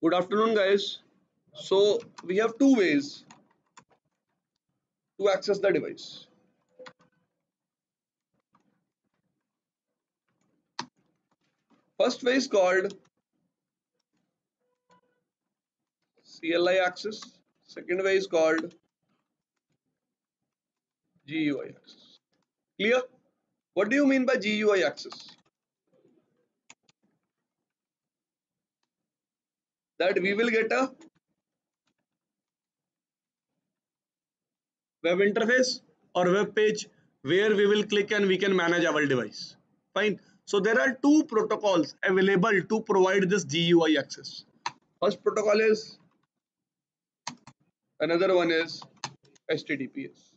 Good afternoon, guys. So, we have two ways to access the device. First way is called CLI access. Second way is called GUI access. Clear? What do you mean by GUI access? That we will get a web interface or web page where we will click and we can manage our device. Fine. So, there are two protocols available to provide this GUI access. First protocol is, another one is HTTPS.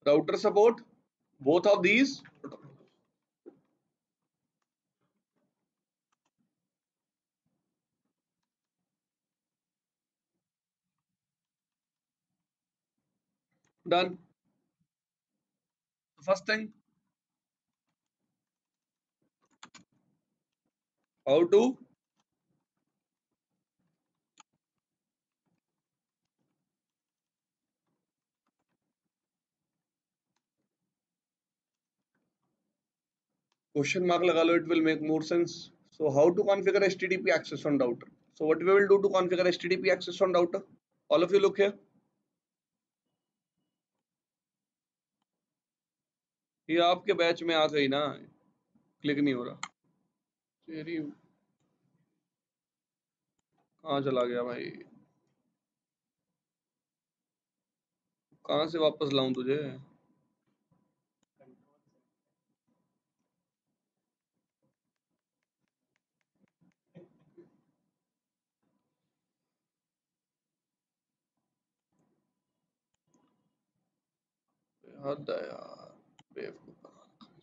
Router support both of these. Done. First thing, how to question mark लगा लो, it will make more sense. So how to configure HTTP access on router? So what we will do to configure HTTP access on router? All of you look here. ये आपके batch में आ गई ना, click नहीं हो रहा। तेरी कहाँ चला गया भाई? कहाँ से वापस लाऊं तुझे? हद है यार, बेवकूफ बना रखा है।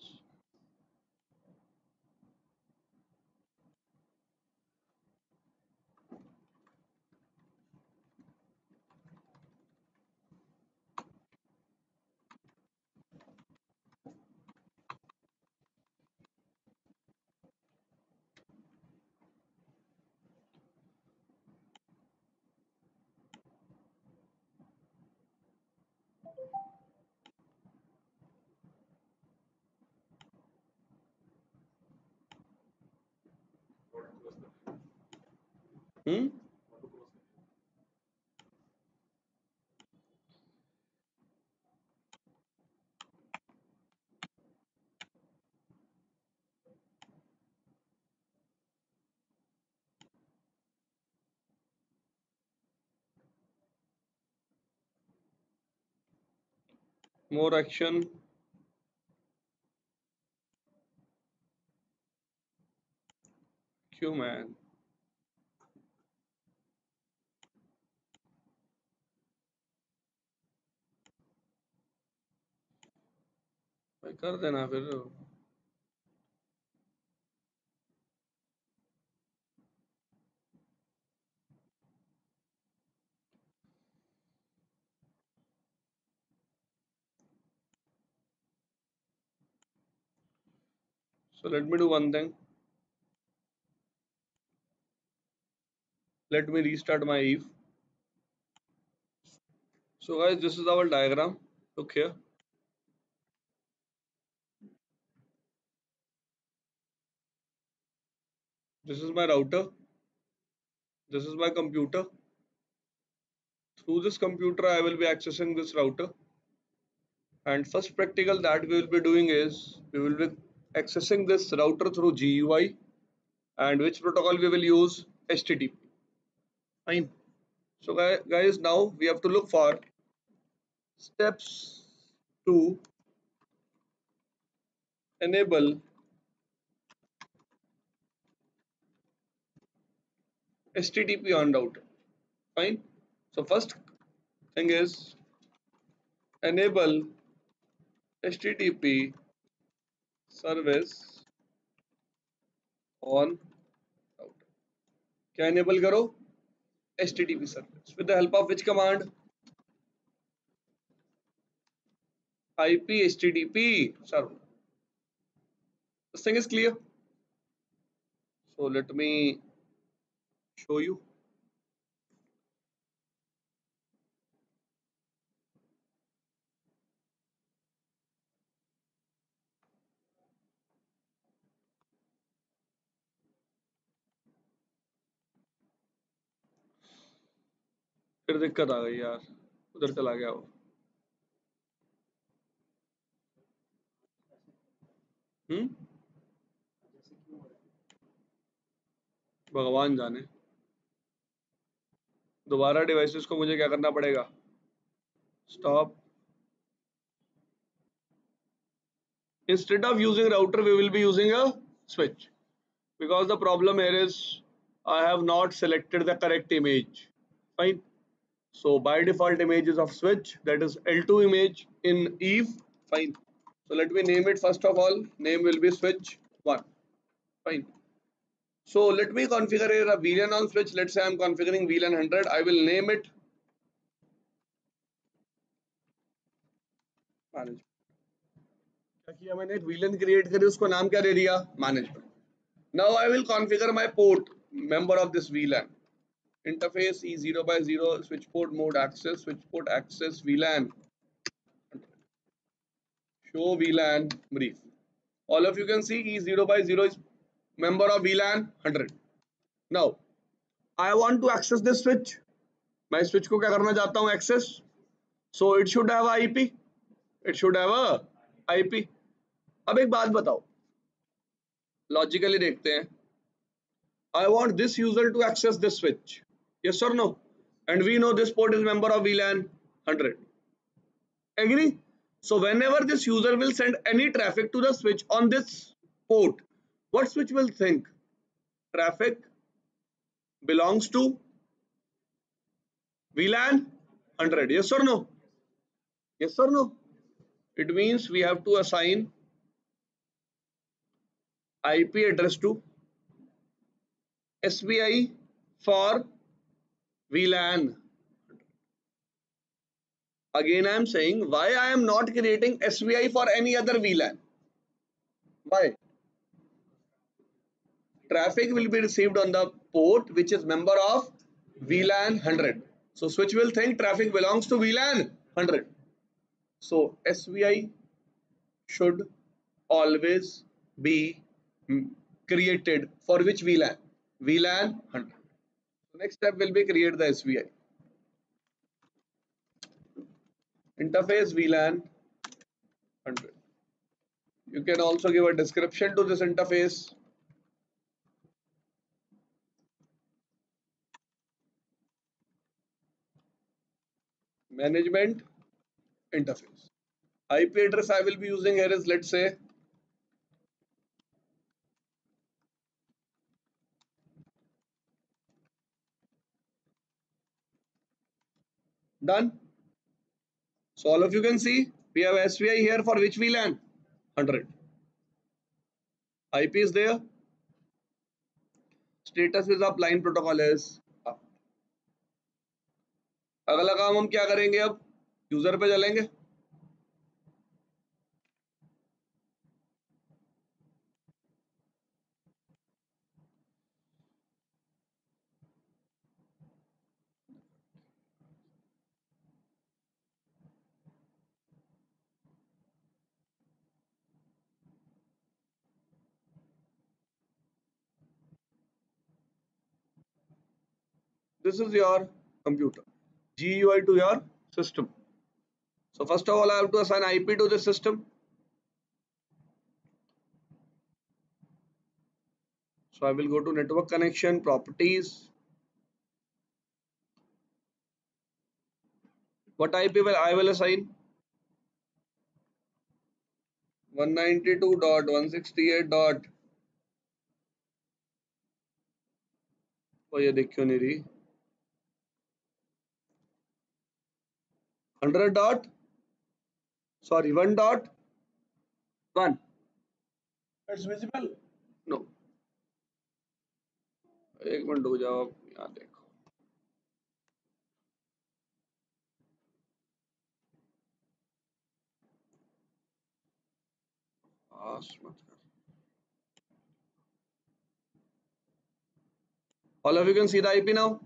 More action. क्यों मैन? भाई कर देना फिर। So let me do one thing. Let me restart my Eve. So guys, this is our diagram. Look here. This is my router. This is my computer. Through this computer, I will be accessing this router. And first practical that we will be doing is we will be accessing this router through GUI. And which protocol we will use? HTTP. Fine. So guys, now we have to look for steps to enable HTTP on router. Fine. So first thing is enable HTTP service on router. क्या enable करो? HTTP service with the help of which command? IP HTTP server. This thing is clear. So let me show you. फिर दिक्कत आ गई यार, उधर चला गया वो। हम्म, भगवान जाने। दोबारा डिवाइसेस को मुझे क्या करना पड़ेगा? Stop. Instead of using router, we will be using a switch, because the problem here is I have not selected the correct image. Fine. So by default image is of switch, that is L2 image in Eve. Fine. So let me name it first of all. Name will be switch 1. Fine. So let me configure here a VLAN on switch. Let's say I'm configuring VLAN 100. I will name it management. क्या किया मैंने? एक VLAN create करी, उसको नाम क्या दे दिया? Management. Now I will configure my port member of this VLAN. Interface E0 by 0, switch port mode access, switch port access VLAN. Show VLAN brief. All of you can see E0 by 0 is member of VLAN 100. Now I want to access this switch. मैं switch को क्या करना चाहता हूँ? Access. So it should have a IP. It should have a IP. अब एक बात बताओ, लॉजिकली देखते हैं। I want this user to access this switch. Yes or no? And we know this port is member of VLAN 100. Agree? So whenever this user will send any traffic to the switch on this port, what switch will think? Traffic belongs to VLAN 100. Yes or no? Yes or no? It means we have to assign IP address to SVI for VLAN. Again I am saying, why I am not creating SVI for any other VLAN? Why? Traffic will be received on the port which is member of VLAN 100. So switch will think traffic belongs to VLAN 100. So SVI should always be created for which VLAN? VLAN 100. So next step will be create the SVI. Interface VLAN 100. You can also give a description to this interface. Management interface. IP address I will be using here is, let's say, done. So all of you can see we have SVI here for which VLAN? 100. IP is there. Status is up, line protocol is up. अगला काम हम क्या करेंगे? अब user पे चलेंगे। This is your computer, GUI to your system. So first of all, I have to assign IP to the system. So I will go to network connection, properties. What IP will I will assign? 192.168. वो ये देख क्यों नहीं रही? 100 dot, sorry, 1.1. It's visible? No. एक minute रुक जाओ, यहाँ देखो। मत कर। All of you can see the IP now.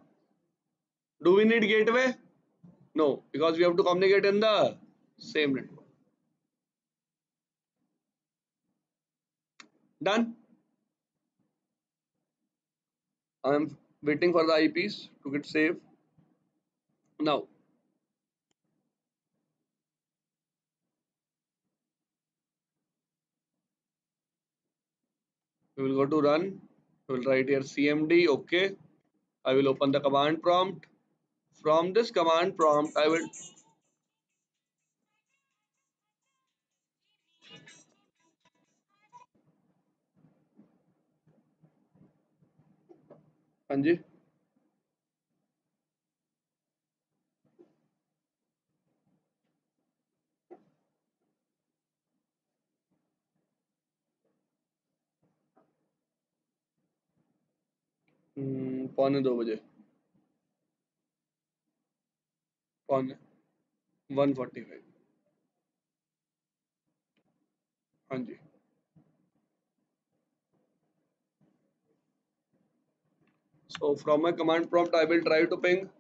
Do we need gateway? No, because we have to communicate in the same network. Done. I am waiting for the IPs to get saved. Now, we will go to run. We will write here CMD. Okay. I will open the command prompt. From this command prompt, I will. हाँ जी. पौने 2 बजे. पौने 1:45. हाँ जी. So from my command prompt, I will try to ping.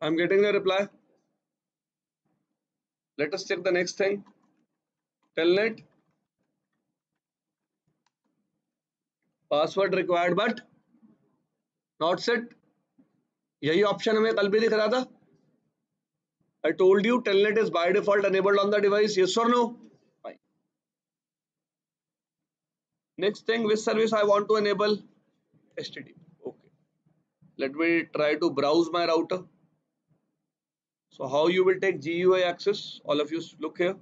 I'm getting the reply. Let us check the next thing. Telnet. Password required but not set. यही option हमें कल भी दिख रहा था. I told you Telnet is by default enabled on the device. Yes or no? Fine. Next thing, which service I want to enable? HTTP. Okay. Let me try to browse my router. So how you will take GUI access? All of you look here.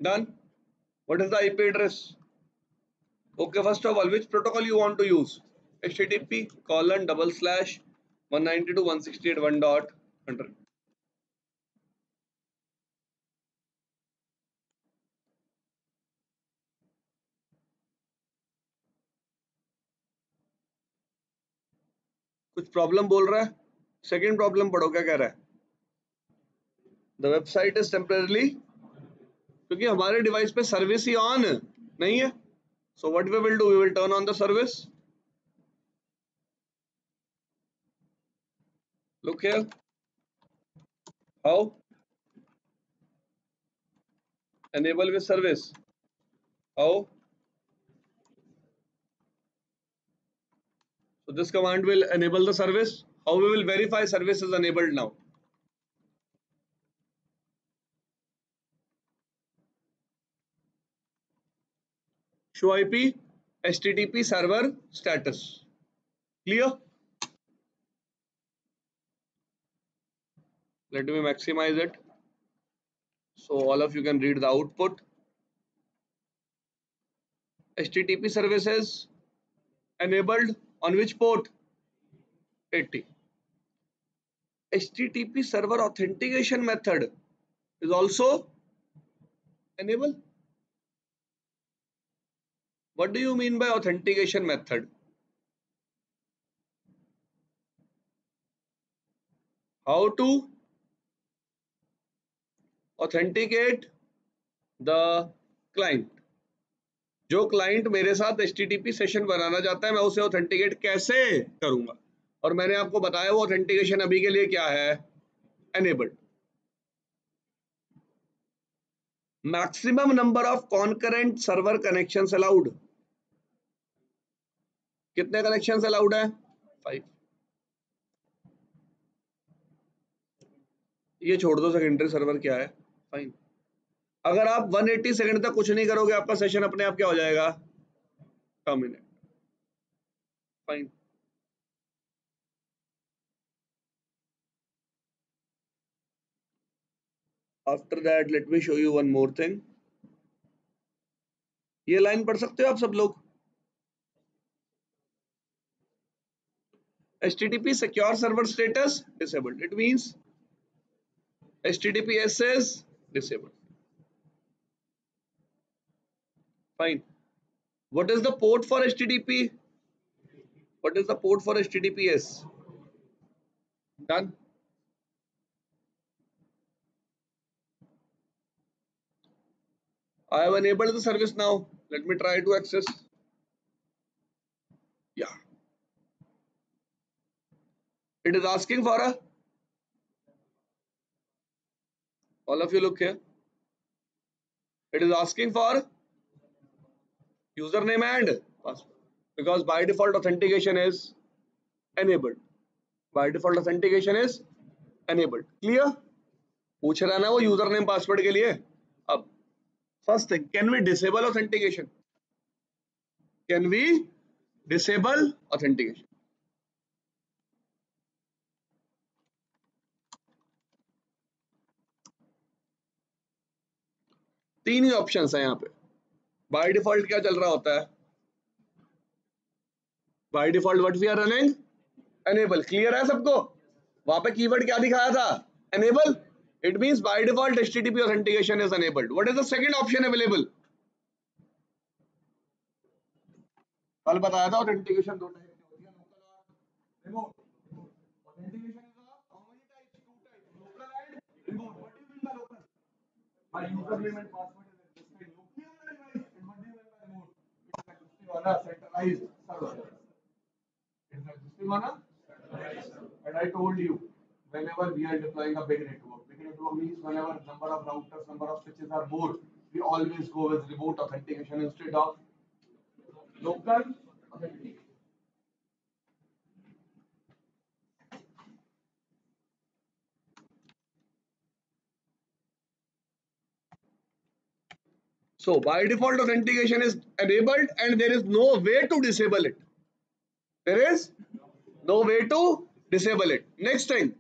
Done. What is the IP address? Okay, first of all, which protocol you want to use? HTTP colon double slash 192.168.1.100. कुछ problem बोल रहा है? Second problem पढ़ो, क्या कह रहा है? The website is temporarily, क्योंकि हमारे डिवाइस पे सर्विस ही ऑन नहीं है. So what we will do, we will turn on the service. Look here. How? Enable with service. How? So this command will enable the service. How we will verify service is enabled now? Show IP, HTTP server status. Clear? Let me maximize it so all of you can read the output. HTTP services enabled on which port? 80. HTTP server authentication method is also enabled. What do you mean by authentication method? How to authenticate the client? जो client मेरे साथ HTTP session बनाना चाहता है, मैं उसे authenticate कैसे करूंगा? और मैंने आपको बताया वो ऑथेंटिकेशन अभी के लिए क्या है? Enabled. Maximum number of concurrent server connections allowed. कितने कनेक्शंस अलाउड है? 5. ये छोड़ दो सेकेंडरी सर्वर क्या है. फाइन. अगर आप 180 सेकंड तक कुछ नहीं करोगे, आपका सेशन अपने आप क्या हो जाएगा? Terminate. Fine. After that, let me show you one more thing. ये लाइन पढ़ सकते हो आप सब लोग? HTTP secure server status disabled. It means HTTPS is disabled. Fine. What is the port for HTTP? What is the port for HTTPS? Done. I have enabled the service now. Let me try to access. Yeah. It is asking for a. All of you look here. It is asking for username and password because by default authentication is enabled. By default authentication is enabled. Clear? पूछ रहा ना वो user name password के लिए. अब first thing, can we disable authentication? Can we disable authentication? तीन ही options है यहाँ पे. बाय डिफॉल्ट क्या चल रहा होता है? By default what we are running? Enable. Clear है सबको? वहां पे कीवर्ड क्या दिखाया था? Enable. It means by default HTTP authentication is enabled. What is the second option available? कल बताया था ऑथेंटिकेशन दो टाइप की होती है, लोकल और remote. Authentication is how many types? Two types, local and remote. What do you mean by local? My username and password is existing locally on the device. And what do you mean by remote? It is existing on a centralized server. It is existing on a centralized server. And I told you, whenever we are deploying a big network means whenever number of routers, number of switches are more, we always go with remote authentication instead of local authentication. So by default authentication is enabled and there is no way to disable it. There is no way to disable it. Next thing,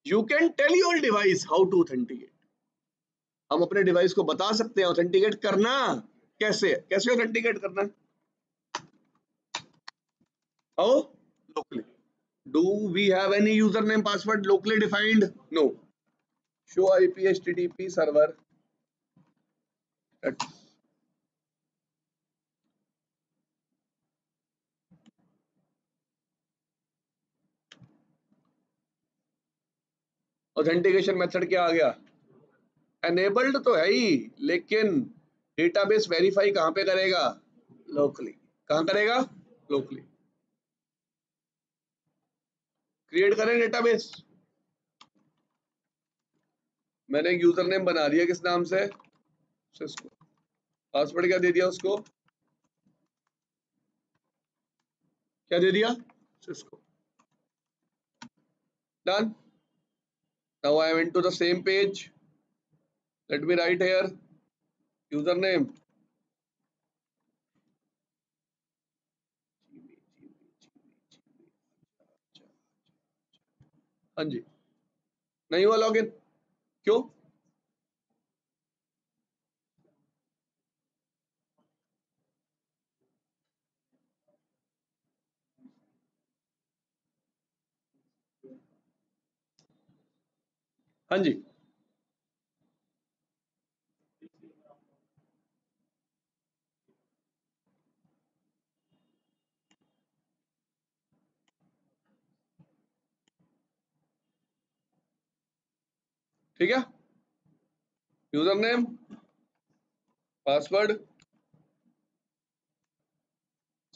you can tell your device how to authenticate. हम अपने device को बता सकते हैं authenticate करना कैसे. कैसे authenticate करना है? How? Locally. Do we have any user name password locally defined? No. Show IP HTTP server. Authentication method क्या आ गया? एनेबल्ड तो है ही, लेकिन डेटाबेस वेरीफाई कहां पे करेगा? लोकली. कहां करेगा? लोकली. क्रिएट करें डेटाबेस. मैंने एक यूजर नेम बना दिया, किस नाम से? सिस्को. पासवर्ड क्या दे दिया उसको? क्या दे दिया? Cisco. Done. Now I am into the same page. Let me write here username. हाँ जी. नहीं हुआ लॉगिन. क्यों? हाँ जी. ठीक है. User name, password,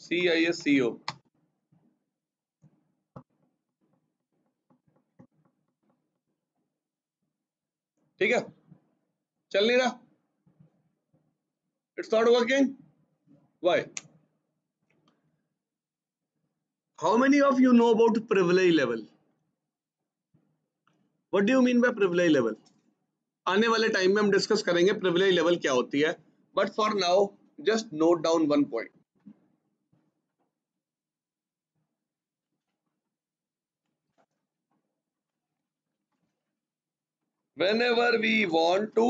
CISCO. ठीक है. चल नहीं रहा. It's not working. Why? How many of you know about privilege level? What do you mean by privilege level? आने वाले टाइम में हम डिस्कस करेंगे प्रिविलेज लेवल क्या होती है. But for now just note down one point. whenever we want to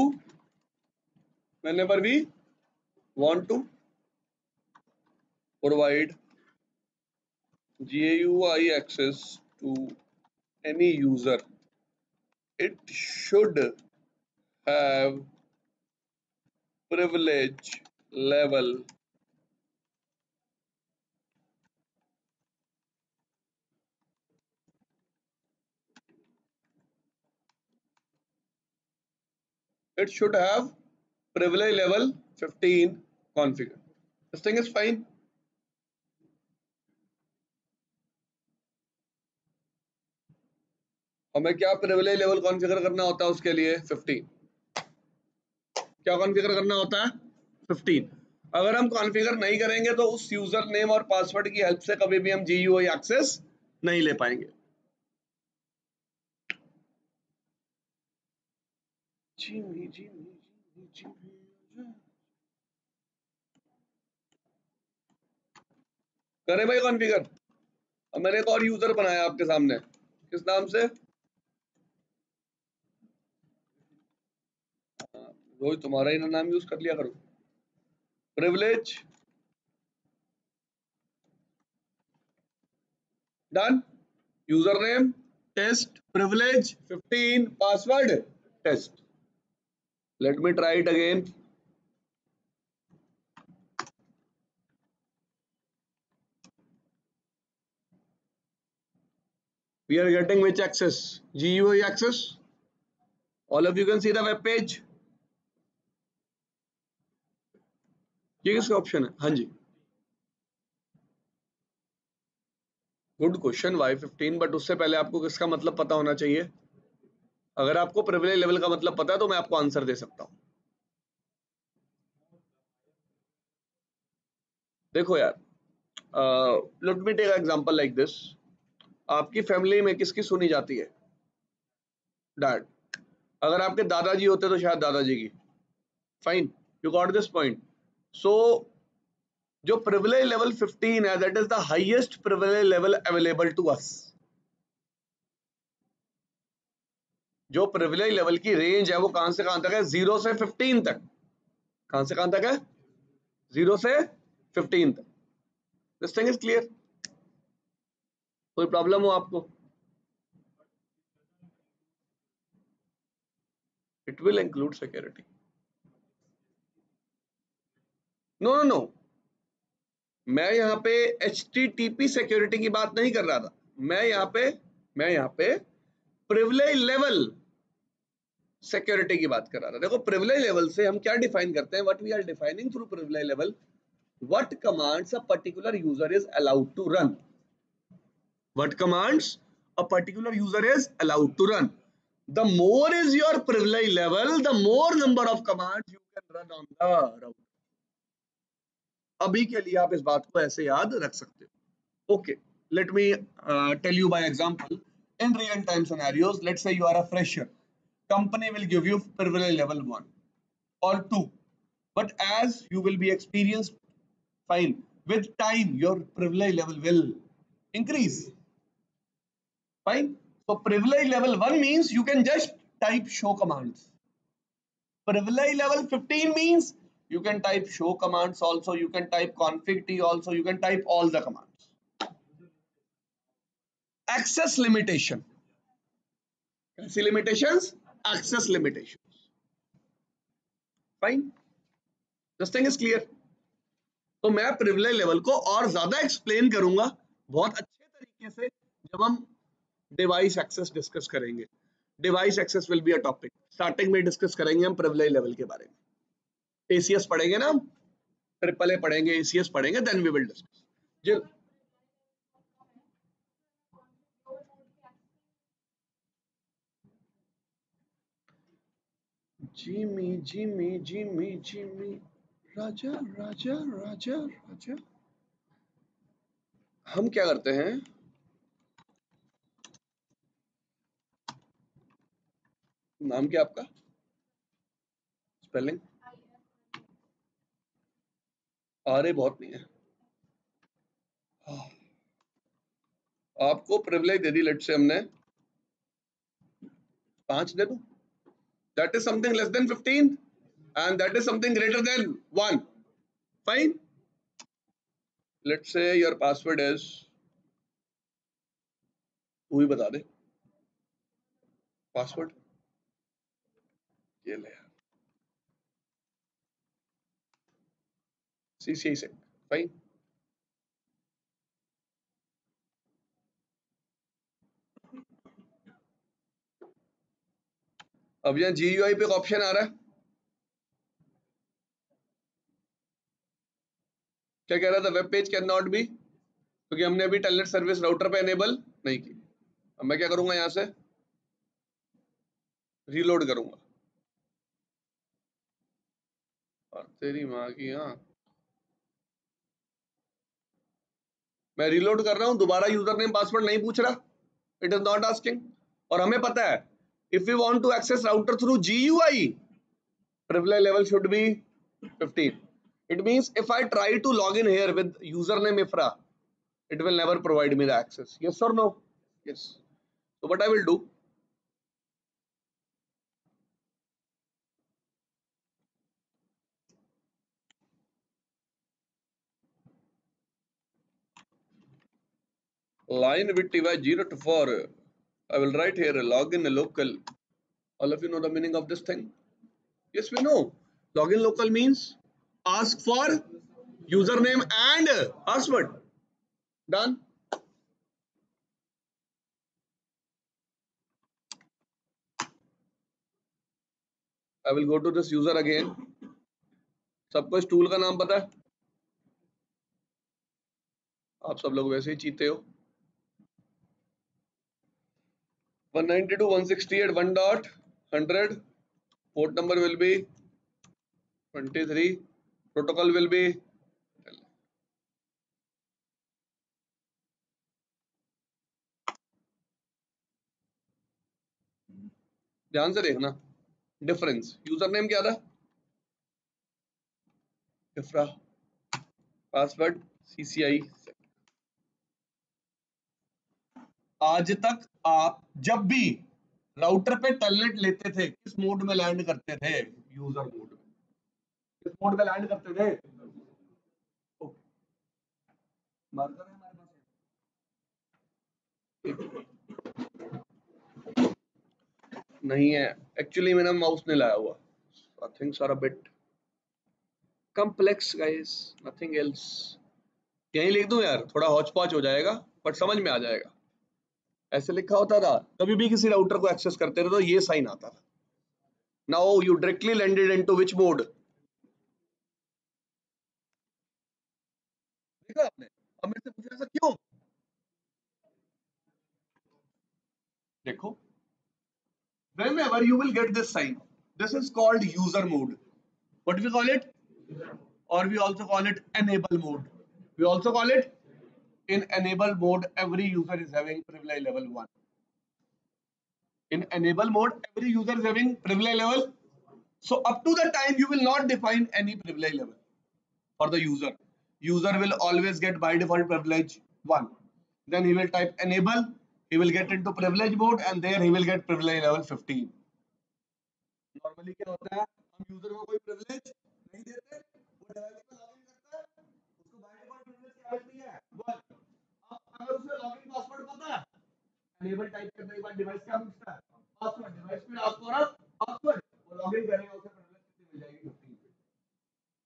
whenever we want to provide GUI access to any user. It should have privilege level it should have privilege level 15 configured. This thing is fine. हमें क्या privilege level configure करना होता है उसके लिए 15. क्या configure करना होता है 15. अगर हम कॉन्फ़िगर नहीं करेंगे तो उस यूजर नेम और पासवर्ड की हेल्प से कभी भी हम GUI एक्सेस नहीं ले पाएंगे. करें भाई कॉन्फ़िगर. अब मैंने एक और यूजर बनाया आपके सामने. किस नाम से? रोज तुम्हारा ही नाम यूज कर लिया करो. Privilege done. User name test, privilege 15, password test. Let me try it again. We are getting which access? GUI access. All of you can see the web page. ये किसका ऑप्शन है? हाँ जी. Good question. वाई 15? बट उससे पहले आपको किसका मतलब पता होना चाहिए. अगर आपको प्रिविलेज लेवल का मतलब पता है तो मैं आपको आंसर दे सकता हूं. देखो यार, let me take example like this. आपकी फैमिली में किसकी सुनी जाती है? डैड. अगर आपके दादाजी होते तो शायद दादाजी की. Fine, you got this point. So जो प्रिविलेज लेवल 15 है, that is the highest privilege level available to us. जो प्रिविलेज लेवल की रेंज है वो कहां से कहां तक है? 0 से 15 तक. कहां से कहां तक है? 0 से 15 तक. This thing is clear. कोई प्रॉब्लम हो आपको? It will include security. No no no, मैं यहाँ पे HTTP सिक्योरिटी की बात नहीं कर रहा था. मैं यहाँ पे प्रिविलेज लेवल सिक्योरिटी की बात कर रहा था. देखो, प्रिविलेज लेवल से हम क्या डिफाइन करते हैं? What we are defining through privilege level, what commands a particular user is allowed to run. What commands a particular user is allowed to run. The more is your privilege level, the more number of commands you can run on the router. अभी के लिए आप इस बात को ऐसे याद रख सकते हो. Okay, let me tell you by example. In real time scenarios, let's say you are a fresher. Company will give you privilege level 1 or 2, but as you will be experienced, fine, with time your privilege level will increase. Fine. So privilege level 1 means you can just type show commands. Privilege level 15 means you can type show commands also, you can type config t also, you can type all the commands. Access limitation. कैसी limitations? Access limitations. Fine. This thing is clear. तो मैं privilege level को और ज्यादा explain करूंगा बहुत अच्छे तरीके से जब हम डिवाइस एक्सेस डिस्कस करेंगे. Device access will be a topic. Starting में डिस्कस करेंगे हम प्रिविलेज लेवल के बारे में. ACS पढ़ेंगे ना, हम ट्रिपल ए पढ़ेंगे, ACS पढ़ेंगे, देन वी विल डिस्कस. जी जिमी जिमी जिमी जिमी राजा राजा राजा राजा. हम क्या करते हैं, नाम क्या आपका? स्पेलिंग? आरे बहुत नहीं है. आपको प्रिविलेज दे दी, लेट से हमने 5 दे दो. That is something less than 15 and that is something greater than 1. Fine. Let's say your password is, तू ही बता दे पासवर्ड, ये ले CCI से, फाइन। अब यहाँ GUI पे एक ऑप्शन आ रहा है, क्या कह रहा था, web page can not be, क्योंकि हमने अभी टेलनेट सर्विस राउटर पे एनेबल नहीं की। अब मैं क्या करूंगा, यहाँ से रीलोड करूंगा, और तेरी माँ की, हाँ मैं रीलोड कर रहा हूँ, दोबारा यूजर नेम पासवर्ड नहीं पूछ रहा, इट इज नॉट आस्किंग। और हमें पता है, if you want to access router through GUI, privilege level should be 15. It means if I try to log in here with username Ifra, it will never provide me the access. Yes or no? Yes. So what I will do, line with TY 0 to 4, I will write here login local. All of you know the meaning of this thing? Yes, we know. Login local means ask for username and password. Done. I will go to this user again. सबको इस tool का नाम पता है? आप सब लोग वैसे ही चीते हो। 192.168.1.100, port number will be 23, protocol will be, ध्यान से देखना डिफरेंस। यूजर नेम क्या था, इफ्रा, पासवर्ड CCI। आज तक आप जब भी राउटर पे टेलनेट लेते थे, किस मोड में लैंड करते थे? यूजर मोड में। किस मोड में लैंड करते थे? मार्कर है हमारे पास? नहीं है, एक्चुअली मैंने माउस नहीं लाया हुआ, I think are a bit complex guys, nothing else. यहीं लिख दूं यार, थोड़ा हौच पौच हो जाएगा बट समझ में आ जाएगा। ऐसे लिखा होता था, कभी भी किसी राउटर को एक्सेस करते थे तो ये साइन आता था। Now you directly landed into which mode? देखा आपने? अब मेरे से पूछा ऐसा क्यों? देखो, whenever you will get this sign, this is called user mode. What do we call it? Or we also call it enable mode. We also call it, in enable mode every user is having privilege level 1. In enable mode every user is having privilege level, so up to the time you will not define any privilege level for the user. User will always get by default privilege 1. Then he will type enable, he will get into privilege mode, and there he will get privilege level 15. Normally क्या होता है, हम user को कोई privilege नहीं देते, वो directly login करता है, उसको बाय डिफॉल्ट प्रिविलेज क्या मिलती है? 1। अब अगर उसे लॉगिन पासवर्ड पता है, एनेबल टाइप करने के बाद डिवाइस क्या पूछता है? पासवर्ड। डिवाइस में आस्क फॉर पासवर्ड, वो लॉगिन करेगा, उसे प्रिविलेज कितनी मिल जाएगी? 15।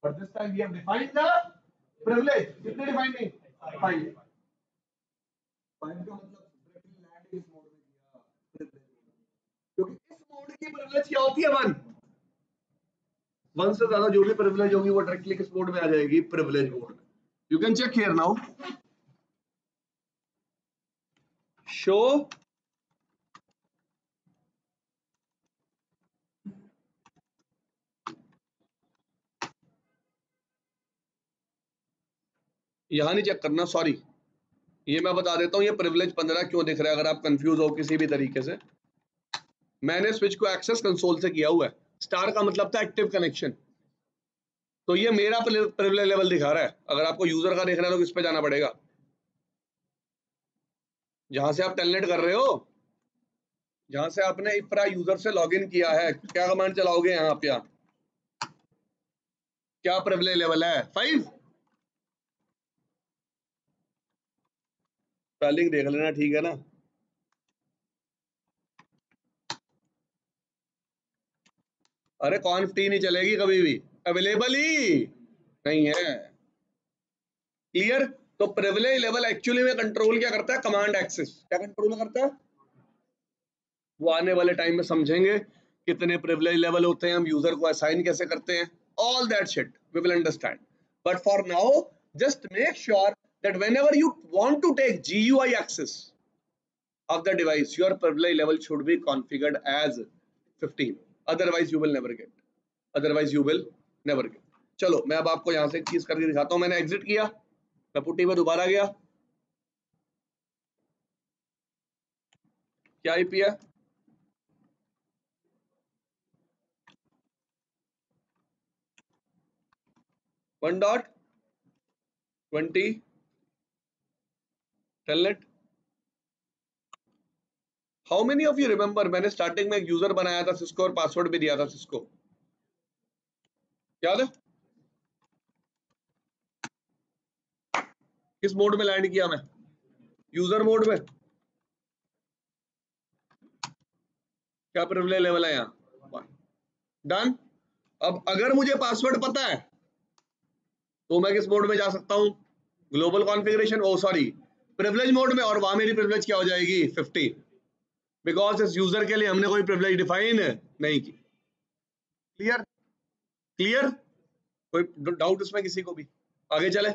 But this time we have defined the privilege, कितने डिफाइनिंग? 5। 5 का मतलब डायरेक्टली लैंड इस मोड में किया, प्रिविलेज मोड, क्योंकि इस मोड की प्रिविलेज क्या होती है? 1। 1 से ज्यादा जो भी प्रिविलेज होगी वो डायरेक्टली किस मोड में आ जाएगी? प्रिविलेज मोड में। You can check here now, show यहां नहीं चेक करना, सॉरी, ये मैं बता देता हूँ, ये प्रिविलेज 15 क्यों दिख रहा है, अगर आप कंफ्यूज हो किसी भी तरीके से। मैंने स्विच को एक्सेस कंसोल से किया हुआ है, स्टार का मतलब था एक्टिव कनेक्शन, तो ये मेरा प्रिविलेज लेवल दिखा रहा है। अगर आपको यूजर का देखना है तो किस पे जाना पड़ेगा? जहां से आप टेलनेट कर रहे हो, जहां से आपने इफ्रा यूजर से लॉगिन किया है, क्या कमांड चलाओगे यहाँ पे आप? क्या प्रिविलेज लेवल है? 5। स्पेलिंग देख लेना, ठीक है ना। अरे कॉन्फ टी नहीं चलेगी कभी भी, अवेलेबल ही नहीं है। क्लियर। तो प्रिविलेज लेवल एक्चुअली में कंट्रोल क्या करता है, कमांड एक्सेस क्या कंट्रोल करता है, वो आने वाले टाइम में समझेंगे कितने प्रिविलेज लेवल होते हैं, हम यूजर को असाइन कैसे करते हैं, all that shit we will understand. But for now just make sure that whenever you want to take GUI access of the device, your privilege level should be configured as 15, otherwise you will never get, otherwise you will never get। चलो मैं अब आपको यहां से एक चीज करके दिखाता हूं। मैंने एग्जिट किया, मैं पुट्टी पे दोबारा गया, क्या आईपी है, 1.20 telnet. How many of you remember, मैंने स्टार्टिंग में एक यूजर बनाया था सिस्को और पासवर्ड भी दिया था सिस्को, याद है? किस मोड में लैंड किया मैं, यूजर मोड में। क्या प्रिविलेज लेवल है यहाँ, डन। अब अगर मुझे पासवर्ड पता है तो मैं किस मोड में जा सकता हूँ, ग्लोबल कॉन्फ़िगरेशन, ओ सॉरी प्रिविलेज मोड में, और वहां मेरी प्रिविलेज क्या हो जाएगी 50, बिकॉज इस यूजर के लिए हमने कोई प्रिविलेज डिफाइन नहीं की। क्लियर, क्लियर, कोई डाउट इसमें किसी को भी, आगे चले।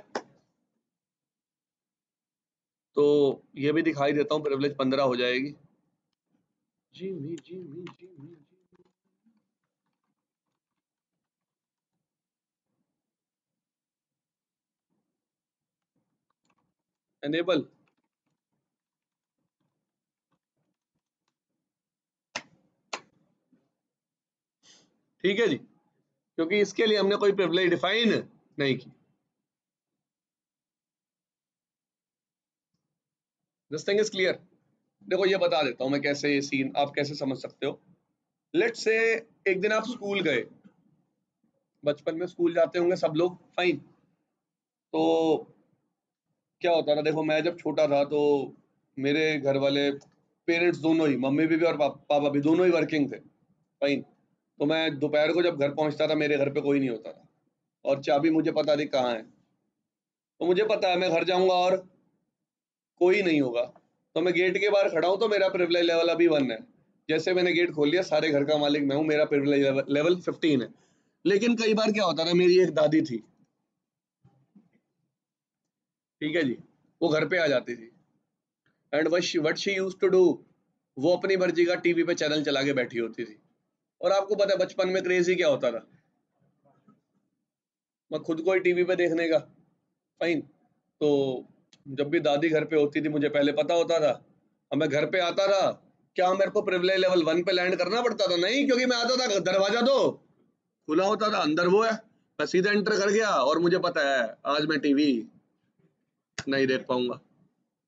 तो ये भी दिखाई देता हूँ, प्रिविलेज 15 हो जाएगी। जी एनेबल, ठीक है जी, क्योंकि इसके लिए हमने कोई प्रिविलेज डिफाइन नहीं की। This thing is clear. देखो ये बता देता हूँ मैं कैसे, ये सीन आप कैसे समझ सकते हो। लेट्स से एक दिन आप स्कूल गए, बचपन में स्कूल जाते होंगे सब लोग, फाइन। तो क्या होता था, देखो मैं जब छोटा था तो मेरे घर वाले पेरेंट्स दोनों ही, मम्मी भी और पापा भी दोनों ही वर्किंग थे, फाइन। तो मैं दोपहर को जब घर पहुंचता था मेरे घर पे कोई नहीं होता था, और चाबी मुझे पता थी कहाँ है। तो मुझे पता है मैं घर जाऊंगा और कोई नहीं होगा, तो मैं गेट के बाहर खड़ा हूं तो मेरा प्रिविलेज लेवल अभी 1 है। जैसे मैंने गेट खोल लिया, सारे घर का मालिक मैं हूं, मेरा प्रिविलेज लेवल 15 है। लेकिन कई बार क्या होता था, मेरी एक दादी थी, ठीक है जी, वो घर पे आ जाती थी, and what she used to do, वो अपनी मर्जी का टीवी पे चैनल चला के बैठी होती थी। और आपको पता है बचपन में क्रेजी क्या होता था, मैं खुद को ही टीवी पे देखने का, फाइन। तो जब भी दादी घर पे होती थी मुझे पहले पता होता था, अब मैं घर पे आता था, क्या मेरे को प्रिविलेज लेवल 1 पे लैंड करना पड़ता था, नहीं, क्योंकि मैं आता था दरवाजा तो खुला होता था, अंदर वो है, मैं सीधा एंटर कर गया और मुझे पता है आज मैं टीवी नहीं देख पाऊंगा।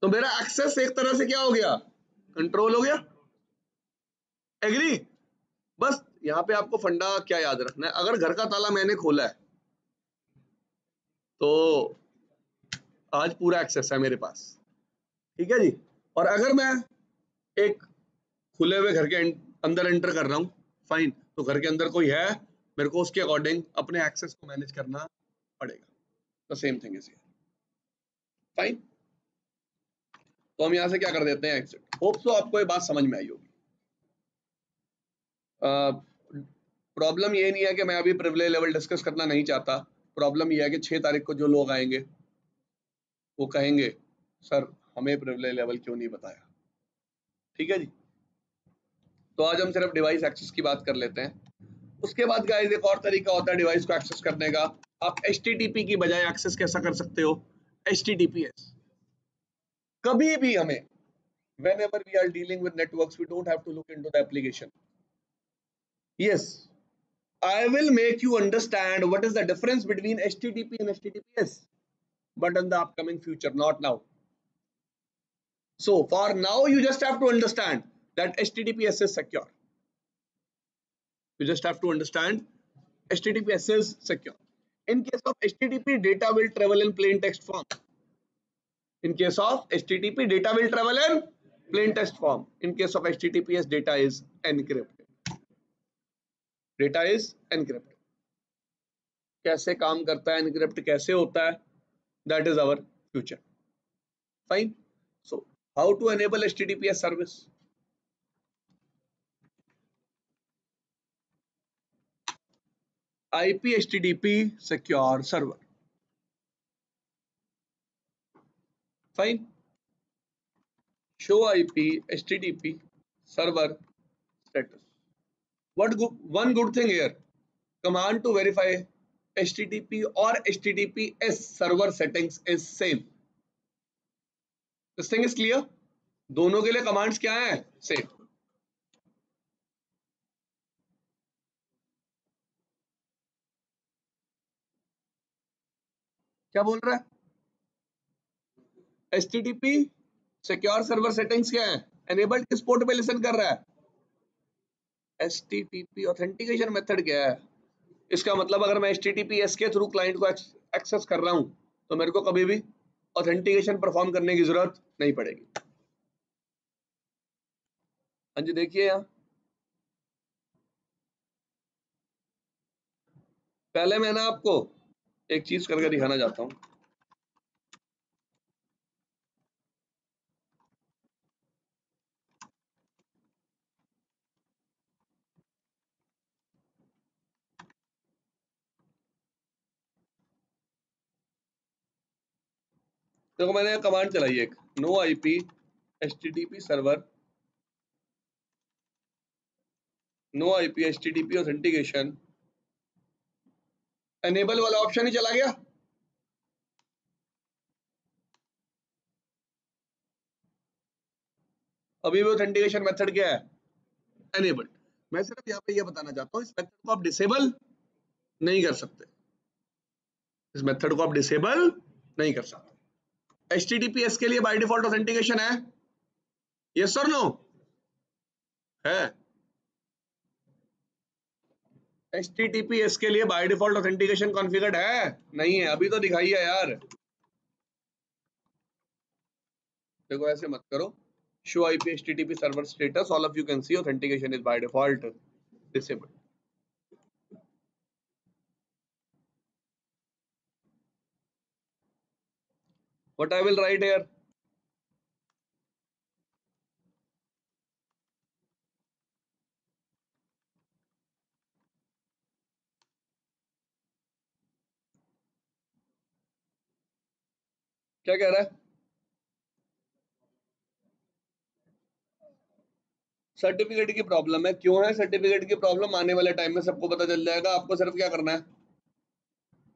तो मेरा एक्सेस एक तरह से क्या हो गया, कंट्रोल हो गया। एग्री। बस यहाँ पे आपको फंडा क्या याद रखना है, अगर घर का ताला मैंने खोला है तो आज पूरा एक्सेस है मेरे पास, ठीक है जी। और अगर मैं एक खुले हुए घर के अंदर एंटर कर रहा हूँ, फाइन, तो घर के अंदर कोई है, मेरे को उसके अकॉर्डिंग अपने एक्सेस को मैनेज करना पड़ेगा। The same thing is here, fine. तो हम यहाँ से क्या कर देते हैं, एग्जिट। होप सो आपको ये बात समझ में आई होगी। प्रॉब्लम ये नहीं है कि मैं अभी प्रिविलेज लेवल डिस्कस करना नहीं चाहता, प्रॉब्लम ये है कि 6 तारीख को जो लोग आएंगे वो कहेंगे सर हमें प्रिविलेज लेवल क्यों नहीं बताया, ठीक है जी। तो आज हम सिर्फ डिवाइस एक्सेस की बात कर लेते हैं। उसके बाद गाइस एक और तरीका होता है डिवाइस को एक्सेस करने का, आप HTTP की बजाय एक्सेस कैसा कर सकते हो, HTTPS। कभी भी हमें, whenever we are dealing with networks, we don't have to look into the application. Yes, I will make you understand what is the difference between HTTP and HTTPS, but in the upcoming future, not now. So for now, you just have to understand that HTTPS is secure. You just have to understand HTTPS is secure. In case of HTTP, data will travel in plain text form. In case of HTTP, data will travel in plain text form. In case of HTTPS, data is encrypted. Data is encrypted. कैसे काम करता है, encrypt कैसे होता है, that is our future. Fine. So, how to enable HTTPS service? IP HTTP secure server. Fine. Show IP HTTP server status. One good thing here, command to verify HTTP or HTTPS server settings is same. This thing is clear? दोनों के लिए commands क्या हैं? Same. क्या बोल रहा है? HTTP secure server settings क्या है? एनेबल्ड किस पोर्ट पे लिसन कर रहा है? HTTP ऑथेंटिकेशन मेथड क्या है? इसका मतलब अगर मैं HTTPS के थ्रू क्लाइंट को एक्सेस कर रहा हूं तो मेरे को कभी भी ऑथेंटिकेशन परफॉर्म करने की जरूरत नहीं पड़ेगी. हाँ जी, देखिए यहाँ पहले मैं ना आपको एक चीज करके दिखाना चाहता हूं. देखो मैंने कमांड चलाई एक no IP HTTP server no IP HTTP authentication enable वाला ऑप्शन ही चला गया. अभी भी ऑथेंटिकेशन मेथड क्या है? एनेबल्ड. मैं सिर्फ यहाँ पे ये बताना चाहता हूँ इस मेथड को आप डिसेबल नहीं कर सकते. इस मेथड को आप डिसेबल नहीं कर सकते. HTTPS के लिए बाय डिफॉल्ट ऑथेंटिकेशन है? यस और नो? है. HTTPS के लिए बाय डिफॉल्ट ऑथेंटिकेशन कॉन्फ़िगर्ड है? नहीं है. अभी तो दिखाइए यार. देखो ऐसे मत करो. Show IP HTTP server status. All of you can see authentication is by default disabled. What I will write here? क्या कह रहा है? सर्टिफिकेट की प्रॉब्लम है. क्यों है सर्टिफिकेट की प्रॉब्लम? आने वाले टाइम में सबको पता चल जाएगा. आपको सिर्फ क्या करना है?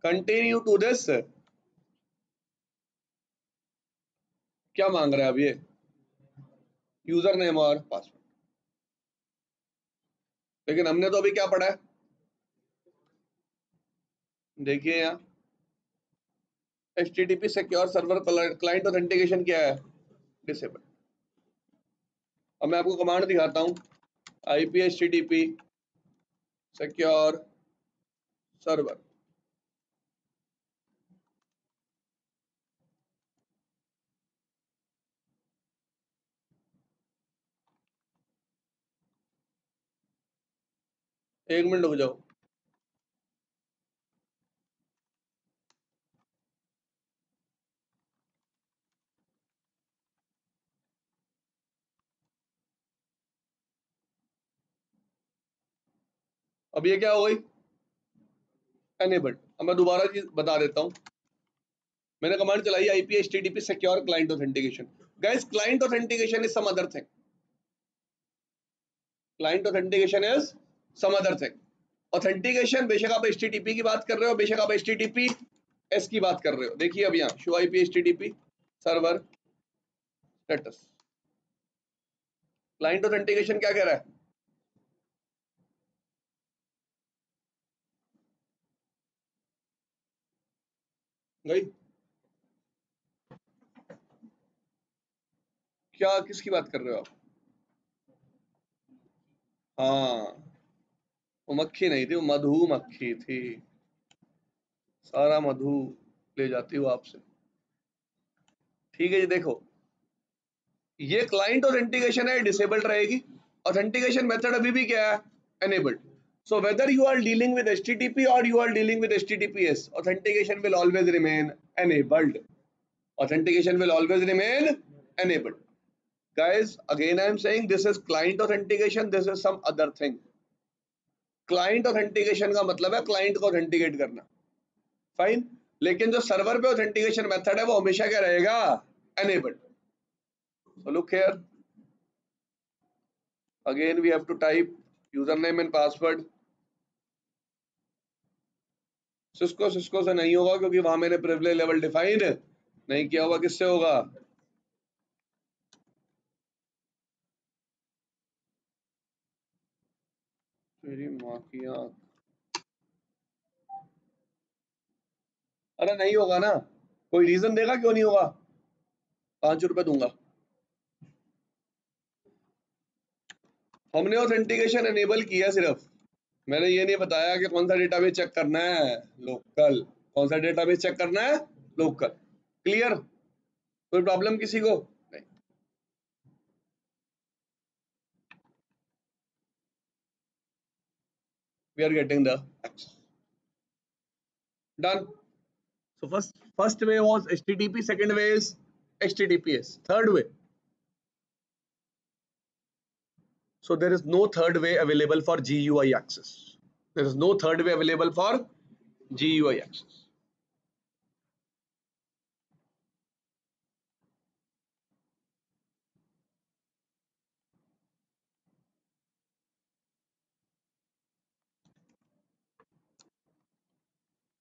Continue to this. क्या मांग रहा है अब ये? यूजर नेम और पासवर्ड. लेकिन हमने तो अभी क्या पढ़ा है? देखिए यहाँ HTTP secure server client authentication क्या है? डिसेबल. अब मैं आपको कमांड दिखाता हूँ. IP HTTP secure server. एक मिनट रुक जाओ. अब ये क्या हो गई? एनेबल्ड. अब मैं दोबारा चीज बता देता हूँ. मैंने कमांड चलाई IP HTTP secure client authentication. Guys client authentication is some other thing. Client authentication is some other thing. Authentication बेशक आप HTTP की बात कर रहे हो, बेशक आप HTTPS की बात कर रहे हो. देखिए अब यहाँ show IP HTTP server status. Client authentication क्या कह रहा है? गई क्या? किसकी बात कर रहे हो आप? हाँ, वो मक्खी नहीं थी, वो मधुमक्खी थी. सारा मधु ले जाती हूँ आपसे. ठीक है जी, देखो ये क्लाइंट ऑथेंटिकेशन है, डिसेबल्ड रहेगी। ऑथेंटिकेशन मेथड अभी भी क्या है, enabled. So whether you are dealing with HTTP or you are dealing with HTTPS, authentication will always remain enabled. Authentication will always remain enabled. Guys, again I am saying this is client authentication, this is some other thing. Client authentication का मतलब है client को authenticate करना, fine. लेकिन जो server पे authentication method है वो हमेशा क्या रहेगा, enabled. So look here. Again we have to type username and password. Cisco से नहीं होगा क्योंकि वहां मैंने प्रिविलेज लेवल डिफाइन नहीं किया होगा, किससे होगा, मेरी माँ की आँख। अरे नहीं होगा ना, कोई रीजन देगा क्यों नहीं होगा, 5 रुपए दूंगा। हमने ऑथेंटिकेशन एनेबल किया सिर्फ, मैंने ये नहीं बताया कि कौन सा डेटाबेस चेक करना है, लोकल। कौन सा डेटाबेस चेक करना है, लोकल। क्लियर, कोई प्रॉब्लम किसी को नहीं। We are getting the access, done. So first way was HTTP, second way is HTTPS, third way. So there is no third way available for GUI access. There is no third way available for GUI access.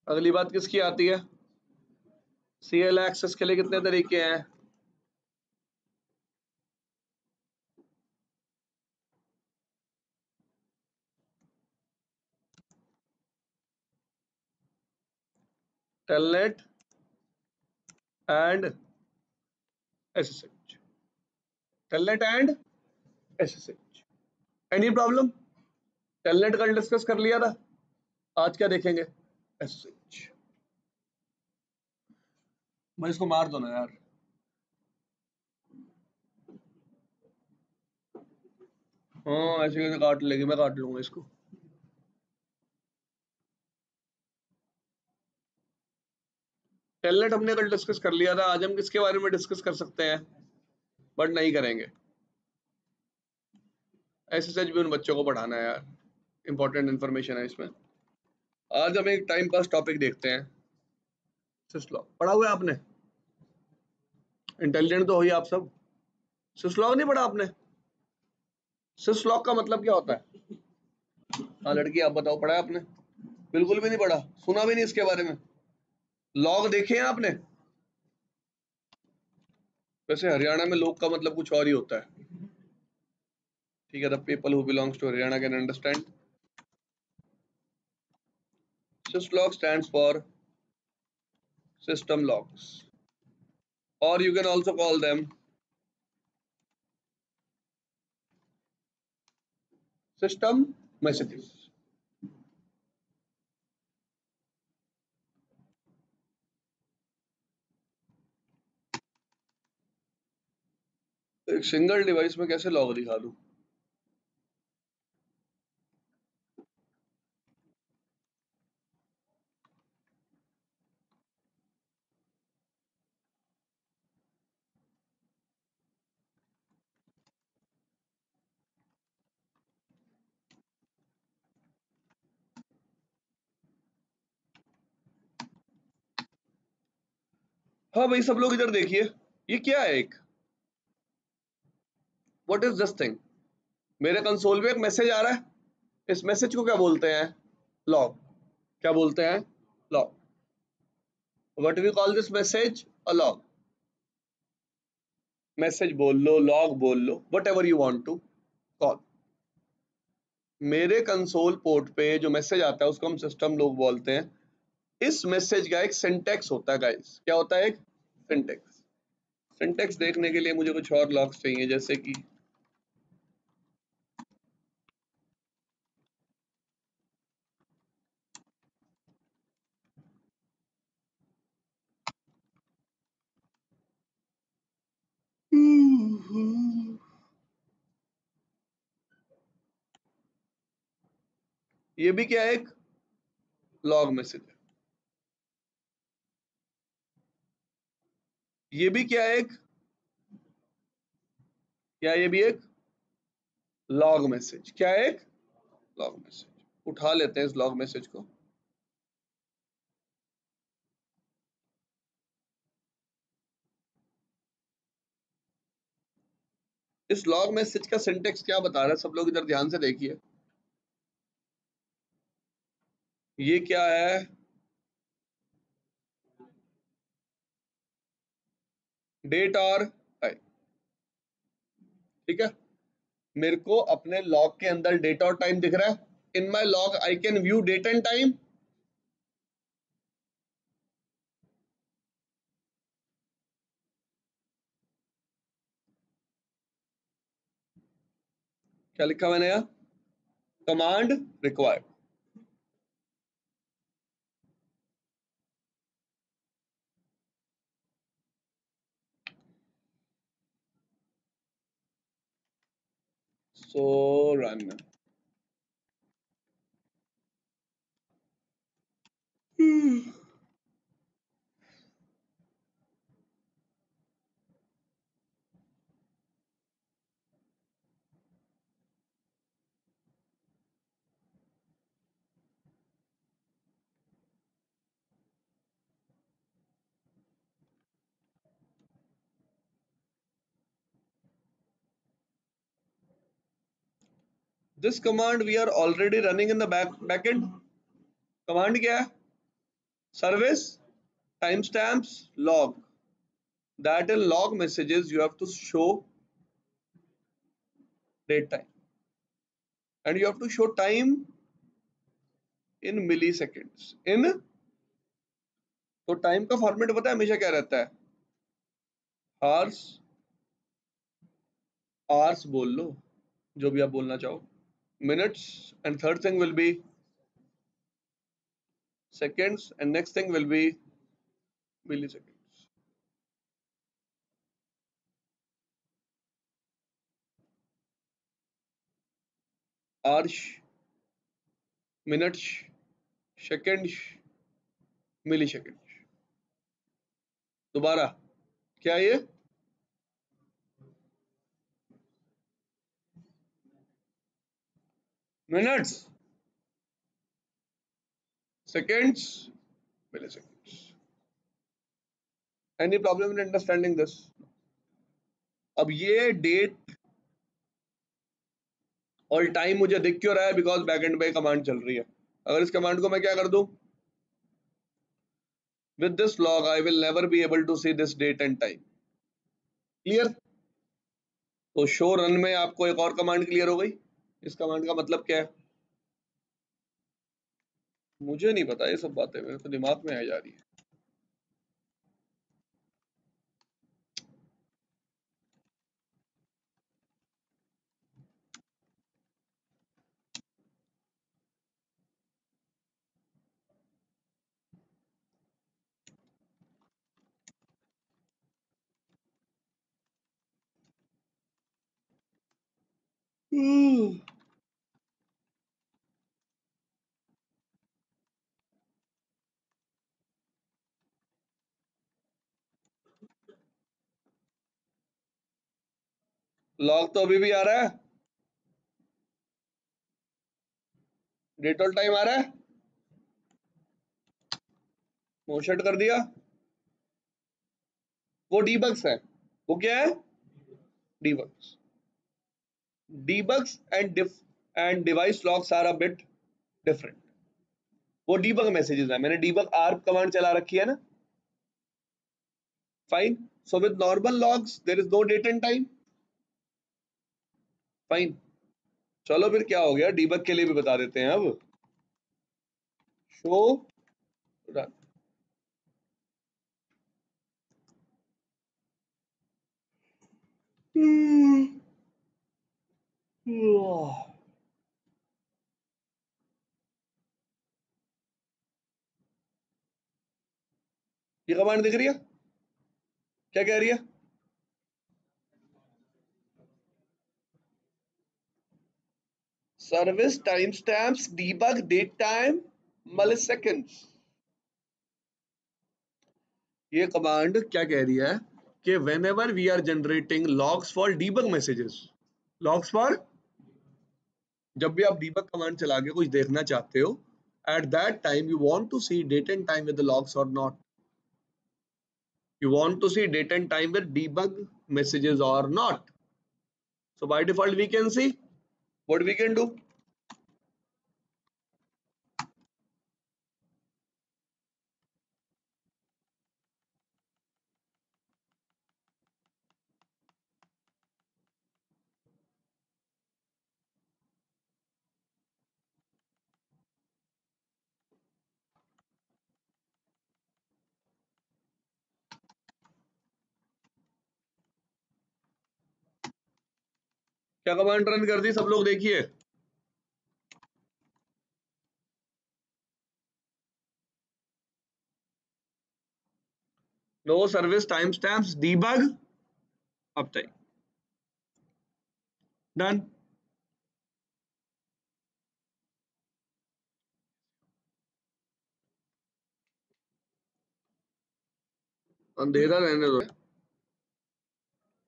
अगली बात किसकी आती है, CL access के लिए कितने तरीके हैं, telnet and SSH, telnet and SSH। Any problem, telnet कल डिस्कस कर लिया था, आज क्या देखेंगे, SSH। मैं इसको मार दो ना यार, हाँ ऐसे कैसे काट लेगी, मैं काट लूंगा इसको। टेलनेट हमने कल डिस्कस कर लिया था, आज हम किसके बारे में डिस्कस कर सकते हैं, बट नहीं करेंगे। SSH भी उन बच्चों को पढ़ाना है यार, इंपॉर्टेंट इंफॉर्मेशन है इसमें। आज हम एक टाइम पास टॉपिक देखते हैं, सिस्लॉग। पढ़ा हुआ है आपने, इंटेलिजेंट तो हो ही आप सब। सिस्लॉग नहीं पढ़ा आपने, सिस्लॉग का मतलब क्या होता है, हाँ लड़की आप बताओ, पढ़ा है आपने, बिल्कुल भी नहीं पढ़ा, सुना भी नहीं इसके बारे में। लॉग देखे हैं आपने, वैसे हरियाणा में लोग का मतलब कुछ और ही होता है, ठीक है। The people who belongs to Haryana can understand. syslog stands for system logs, or you can also call them system messages. एक सिंगल डिवाइस में कैसे लॉग दिखा दूं, हाँ भाई सब लोग इधर देखिए, ये क्या है, एक व्हाट इज दिस थिंग, मेरे कंसोल पे एक मैसेज आ रहा है, इस मैसेज को क्या बोलते हैं, लॉग। क्या बोलते हैं, log. What we call this message, a log. Message बोल लो, लॉग बोल लो, whatever you want to call. मेरे कंसोल पोर्ट पे जो मैसेज आता है उसको हम सिस्टम लॉग बोलते हैं। इस मैसेज का एक सिंटेक्स होता है गाइस, क्या होता है, एक सिंटेक्स। सिंटेक्स देखने के लिए मुझे कुछ और लॉग्स चाहिए, जैसे कि ये भी क्या है, एक लॉग मैसेज है। ये भी क्या है, एक क्या, ये भी एक लॉग मैसेज। क्या है, एक लॉग मैसेज। उठा लेते हैं इस लॉग मैसेज को। इस लॉग मैसेज का सिंटेक्स क्या बता रहा है, सब लोग इधर ध्यान से देखिए। ये क्या है, डेट और टाइम। ठीक है, मेरे को अपने लॉग के अंदर डेट और टाइम दिख रहा है। In my log I can view date and time. क्या लिखा मैंने यहाँ, command required. So run. This command we are already running in the backend. Command क्या है, service time stamps log. That in log messages you have to show date time and you have to show time in milliseconds in। तो time का format पता है हमेशा क्या रहता है, आवर्स। आवर्स बोल लो, जो भी आप बोलना चाहो, minutes, and third thing will be seconds, and next thing will be milliseconds। Hours, minutes, seconds, milliseconds. दोबारा, क्या ये, minutes, seconds, milliseconds। Any problem in understanding this? अब ये डेट और टाइम मुझे दिख क्यों रहा है, बिकॉज बैकएंड पे कमांड चल रही है। अगर इस कमांड को मैं क्या कर दूं, with this log I will never be able to see this date and time. Clear. तो शो रन में आपको एक और कमांड क्लियर हो गई। इस कमांड का मतलब क्या है, मुझे नहीं पता, ये सब बातें मेरे तो दिमाग में आ जा रही है। लॉग तो अभी भी आ रहा है, डेट और टाइम आ रहा है, मोशट कर दिया। वो डीबग्स है। वो क्या है, debugs. Debugs and device logs are a bit different. वो डीबग मैसेजेस है, मैंने डीबग आर कमांड चला रखी है ना। Fine. So with normal logs there is no date and time. Fine. चलो फिर क्या हो गया, डीबग के लिए भी बता देते हैं अब। Show run. ये कमांड दिख रही है, क्या कह रही है, service time stamps debug date time milliseconds. ये कमांड क्या कह रही है कि whenever we are generating logs for debug messages, logs for, जब भी आप debug कमांड चला के कुछ देखना चाहते हो, at that time you want to see date and time with the logs or not, you want to see date and time with debug messages or not. So by default we can see what we can do. क्या command run कर दी सब लोग देखिए, no service timestamps debug uptime, done. अंधेरा रहने दो.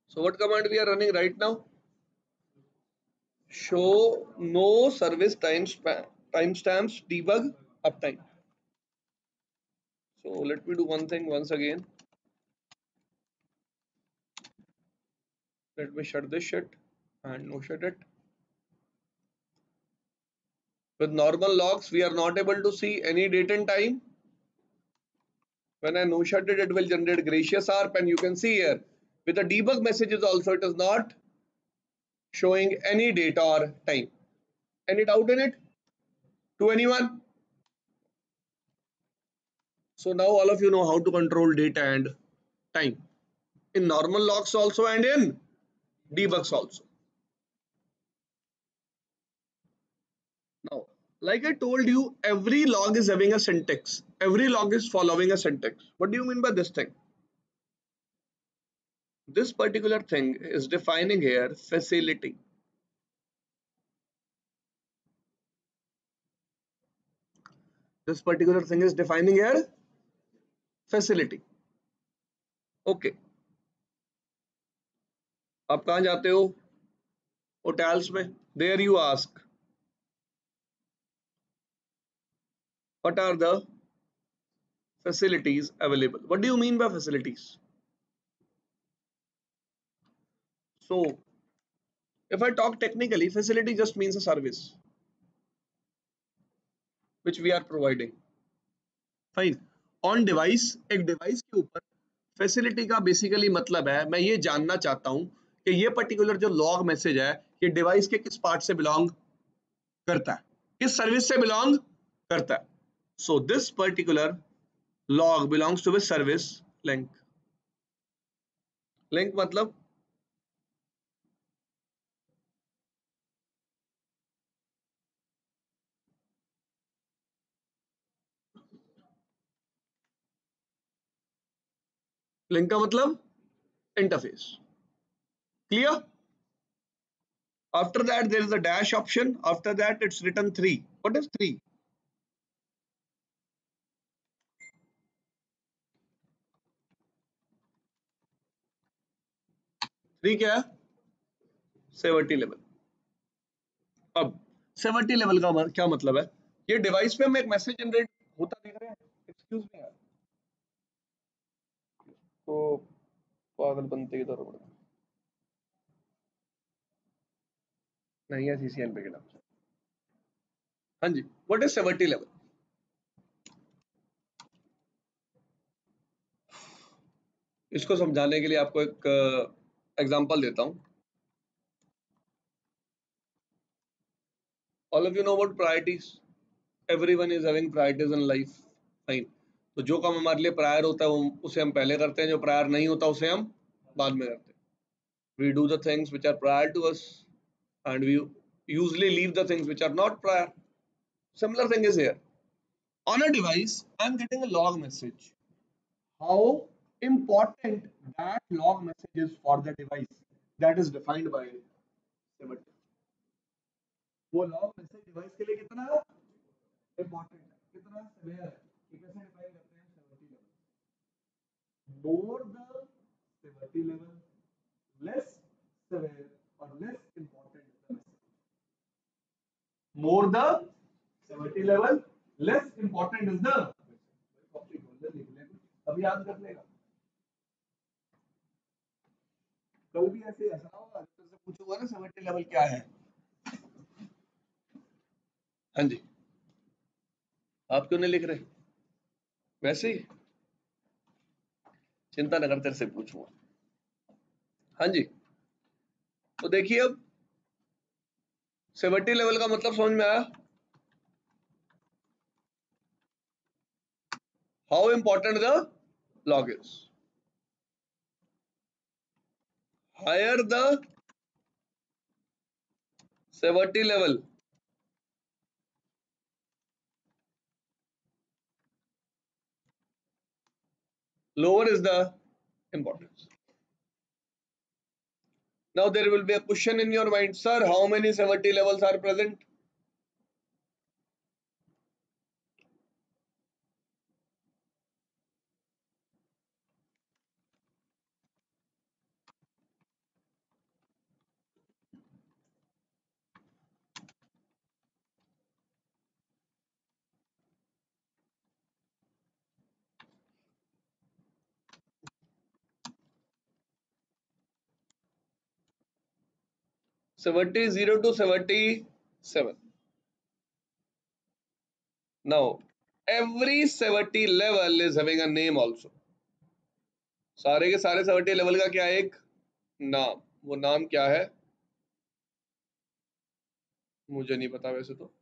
So what command we are running right now? Show no service timestamps debug uptime. So let me do one thing once again. Let me shut this shit and no shut it. With normal logs, we are not able to see any date and time. When I no shut it, it will generate gracious ARP, and you can see here with the debug messages also, it is not showing any date or time. Any doubt in it? To anyone? So now all of you know how to control data and time in normal logs also and in debugs also. Now, like I told you, every log is having a syntax. Every log is following a syntax. What do you mean by this thing? This particular thing is defining here facility. This particular thing is defining here facility. Okay. आप कहाँ जाते हो? Hotels में. There you ask, what are the facilities available? What do you mean by facilities? So, if I talk technically, facility just means a service which we are providing. Fine. On device, एक device के ऊपर facility का basically मतलब है, मैं ये जानना चाहता हूं कि ये पर्टिकुलर जो लॉग मैसेज है ये डिवाइस के किस पार्ट से बिलोंग करता है, किस सर्विस से बिलोंग करता है. So this particular log belongs to which service? Link. Link मतलब लिंक का मतलब interface. Clear? After that there is a dash option. After that it's written 3. What is 3? 3 क्या है? सेवर्टी लेवल. अब सेवर्टी लेवल का क्या मतलब है? ये डिवाइस पे हमें एक मैसेज जनरेट होता दिख रहा है. एक्सक्यूज मी यार, तो पागलपंती की तरह बढ़ नहीं है सीसीएन पे के नाम. हाँ जी, व्हाट इज सेवर्टी लेवल? इसको समझाने के लिए आपको एक एग्जांपल देता हूँ. All of you know about priorities. Everyone is having priorities in life. Fine. तो जो काम हमारे लिए प्रायर होता है वो उसे हम पहले करते हैं, जो प्रायर नहीं होता उसे हम बाद में करते हैं. We do the things which are prior to us and we usually leave the things which are not prior. Similar thing is here. On a device, I'm getting a log message. How important that log message is for the device, that is defined by 70. वो log message device के लिए कितना important है, कितना severe है, ये कैसे define करते हैं, severity level. More the severity level less severe और less important the message. More the severity level less important is the, अभी याद कर लेगा, कल भी ऐसे ऐसा ना होगा तुझसे पूछूंगा ना सेवेरिटी लेवल क्या है। हाँ जी, आप क्यों नहीं लिख रहे? वैसे ही, चिंता न कर, तेरे से पूछूंगा। हाँ जी, तो देखिए अब सेवेरिटी लेवल का मतलब समझ में आया। How important the log is, higher the severity level, lower is the importance. Now there will be a question in your mind, sir, how many severity levels are present? Severity 0 to severity 7. Now every severity level is having a name also. सारे के सारे severity level का क्या है, एक नाम। वो नाम क्या है मुझे नहीं पता वैसे तो।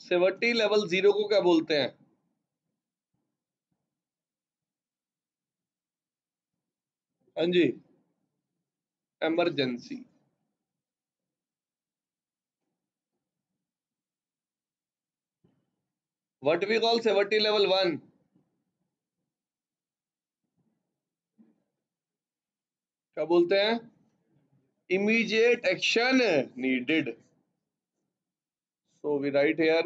सेवर्टी लेवल 0 को क्या बोलते हैं? हाँ जी, emergency. What we call severity level 1, क्या बोलते हैं? Immediate action needed. So we write here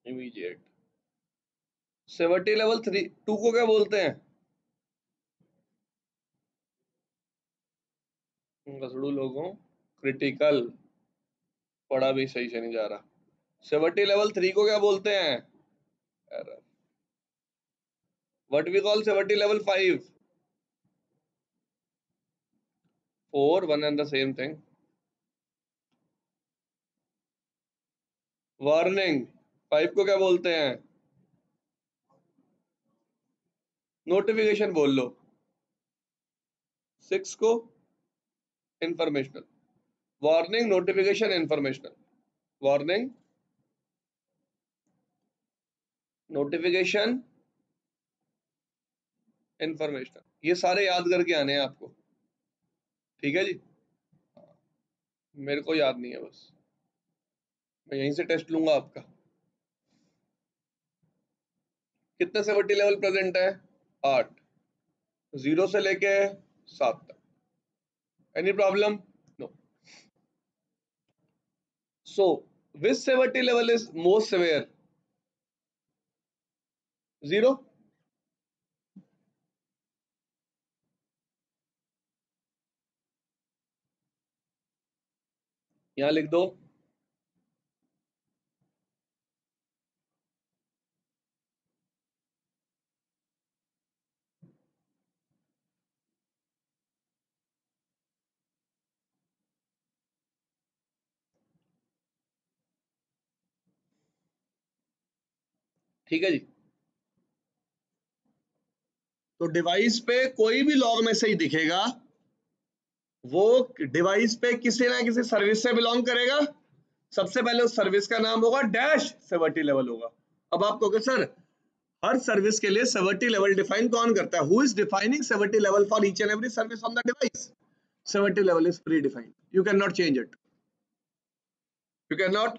immediate. Severity level 2 को क्या बोलते हैं? गसड़ू लोगों, क्रिटिकल। पढ़ा भी सही से नहीं जा रहा। सेवर्टी लेवल 3 को क्या बोलते हैं? Error. What we call severity level 5? 4, one and the same thing. Warning. 5 को क्या बोलते हैं? नोटिफिकेशन बोल लो। 6 को informational. Warning, notification, informational. Warning, notification, informational, ये सारे याद करके आने हैं आपको। ठीक है जी, मेरे को याद नहीं है बस, मैं यहीं से टेस्ट लूंगा आपका। कितने सेवर्टी लेवल प्रेजेंट है? 8। 0 से लेके 7 तक। Any problem? No. So which severity level is most severe? 0। यहां लिख दो। ठीक है जी, तो डिवाइस पे कोई भी लॉग मैसेज दिखेगा वो डिवाइस पे किसी ना किसी सर्विस से बिलोंग करेगा। सबसे पहले उस सर्विस का नाम होगा डैश सेवर्टी लेवल होगा। अब आप कहोगे सर हर सर्विस के लिए सेवर्टी लेवल डिफाइन कौन करता है? Who is defining severity level for each and every service on the device? Severity level is predefined, you cannot change it, you cannot.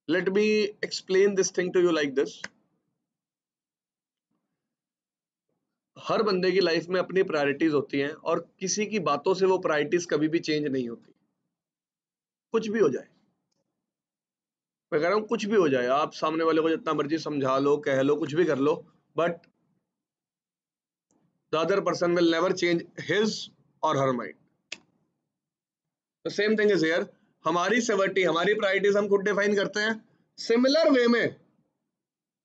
Let me explain this thing to you like this. हर बंदे की life में अपनी priorities होती हैं और किसी की बातों से वो प्रायोरिटीज कभी भी चेंज नहीं होती, कुछ भी हो जाए। मैं कह रहा हूं कुछ भी हो जाए, आप सामने वाले को जितना मर्जी समझा लो, कह लो, कुछ भी कर लो, but the other person will never change his or her mind. The same thing is here. हमारी सेवर्टी, हमारी प्रायोरिटीज हम खुद डिफाइन करते हैं। सिमिलर वे में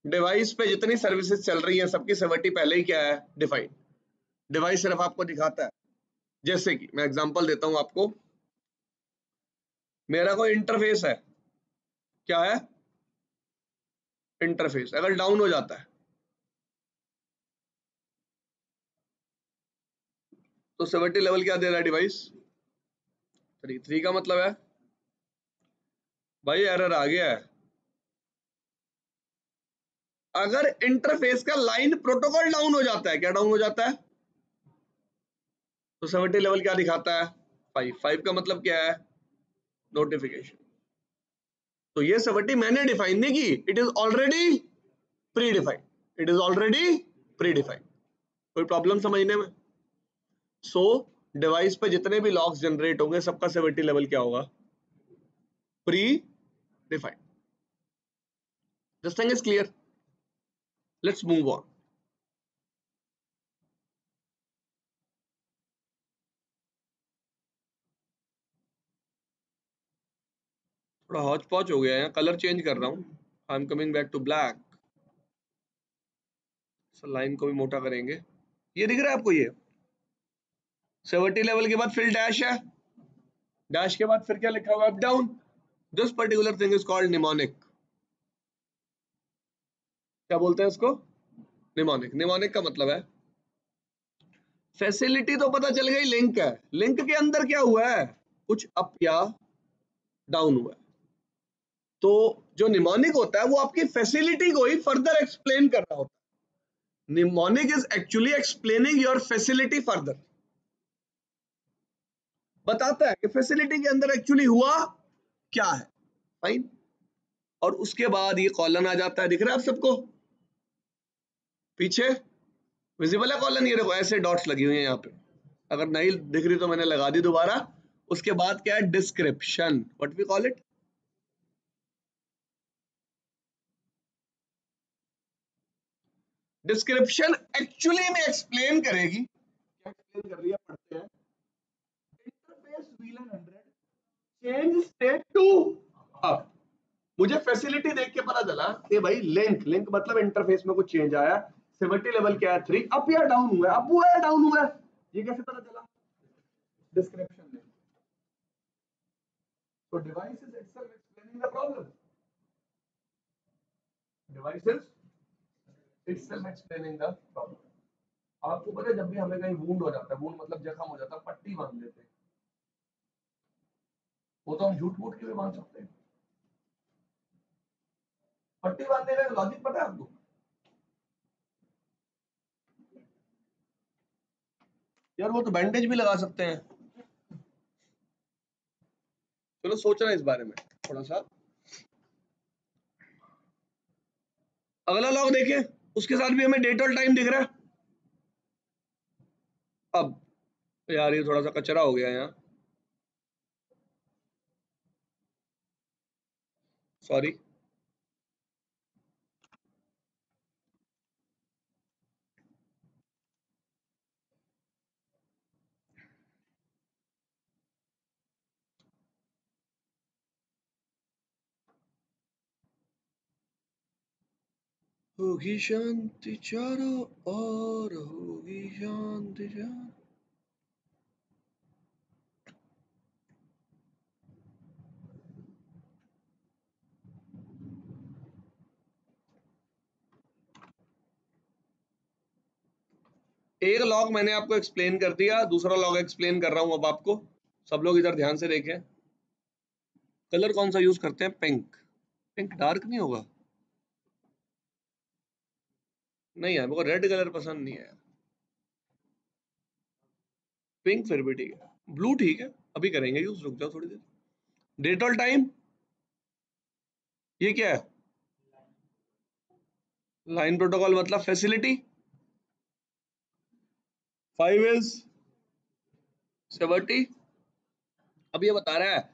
डिवाइस पे जितनी सर्विसेज चल रही हैं सबकी सेवर्टी पहले ही क्या है? डिफाइन। डिवाइस सिर्फ आपको दिखाता है। जैसे कि मैं एग्जांपल देता हूं आपको, मेरा कोई इंटरफेस है, क्या है? इंटरफेस अगर डाउन हो जाता है तो सेवर्टी लेवल क्या दे रहा है डिवाइस? 3 का मतलब है भाई एरर आ गया है। अगर इंटरफेस का लाइन प्रोटोकॉल डाउन हो जाता है, क्या डाउन हो जाता है? तो सेवर्टी लेवल क्या दिखाता है? 5 का मतलब क्या है? नोटिफिकेशन। तो ये सेवर्टी मैंने डिफाइन नहीं की, it is already pre defined, it is already pre defined. कोई प्रॉब्लम समझने में? सो डिवाइस पे जितने भी लॉग्स जनरेट होंगे सबका सेवर्टी लेवल क्या होगा? Pre defined. This thing is clear? Let's move on. थोड़ा हौच पौच हो गया है, कलर चेंज कर रहा हूं। I am coming back to black. Line को भी मोटा करेंगे। ये दिख रहा है आपको? ये सेवर्टी लेवल के बाद फिर डैश है, डैश के बाद फिर क्या लिखा हुआ है? Up down. This particular thing is called mnemonic. क्या बोलते हैं इसको? निमोनिक। निमोनिक का मतलब है फैसिलिटी तो पता चल गई, लिंक है, लिंक के अंदर क्या हुआ है? कुछ अप या डाउन हुआ है। तो जो निमोनिक होता है वो आपकी फैसिलिटी को ही फर्दर एक्सप्लेन कर रहा होता है। Mnemonic is actually explaining your facility further, बताता है कि फैसिलिटी के अंदर एक्चुअली हुआ क्या है। फाइन। और उसके बाद ये कॉलन आ जाता है, दिख रहा है आप सबको पीछे? विजिबल है कॉलन? ये देखो ऐसे डॉट्स लगी हुई है यहाँ पे, अगर नहीं दिख रही तो मैंने लगा दी दोबारा। उसके बाद क्या है? Description, what we call it. Description actually में एक्सप्लेन करेगी, क्या एक्सप्लेन कर रही है पढ़ते हैं। Interface VLAN 100 change state to up. मुझे फैसिलिटी देख के पता चला कि भाई लिंक, लिंक मतलब इंटरफेस में कुछ चेंज आया। सेवर्टी लेवल क्या है? 3। अप या डाउन हुआ है? अप हुआ है, डाउन हुआ है, ये कैसे पता चला? डिस्क्रिप्शन में। तो device is itself explaining the problem, device is itself explaining the problem. आपको पता है जब भी हमें कहीं वुंड हो जाता है, वुंड मतलब जख्म हो जाता है, पट्टी बांध देते हैं। वो तो हम झूठ मूठ के भी बांध सकते हैं। पट्टी बांधने का लॉजिक पता है आपको? यार वो तो बैंडेज भी लगा सकते हैं। चलो सोचना इस बारे में थोड़ा सा। अगला लॉग देखें, उसके साथ भी हमें डेट और टाइम दिख रहा है। अब यार ये थोड़ा सा कचरा हो गया यहाँ, सॉरी। होगी शांति चारों ओर, होगी शांति चारों। एक लॉग मैंने आपको एक्सप्लेन कर दिया, दूसरा लॉग एक्सप्लेन कर रहा हूं अब आपको। सब लोग इधर ध्यान से देखें। कलर कौन सा यूज करते हैं? पिंक। पिंक डार्क नहीं होगा? नहीं है, मेरे को रेड कलर पसंद नहीं है। पिंक फिर भी ठीक है, ब्लू ठीक है, अभी करेंगे यूज, रुक जाओ थोड़ी देर। डेट ऑल टाइम, ये क्या है? लाइन प्रोटोकॉल मतलब फैसिलिटी। 5 इज 70। अब ये बता रहा है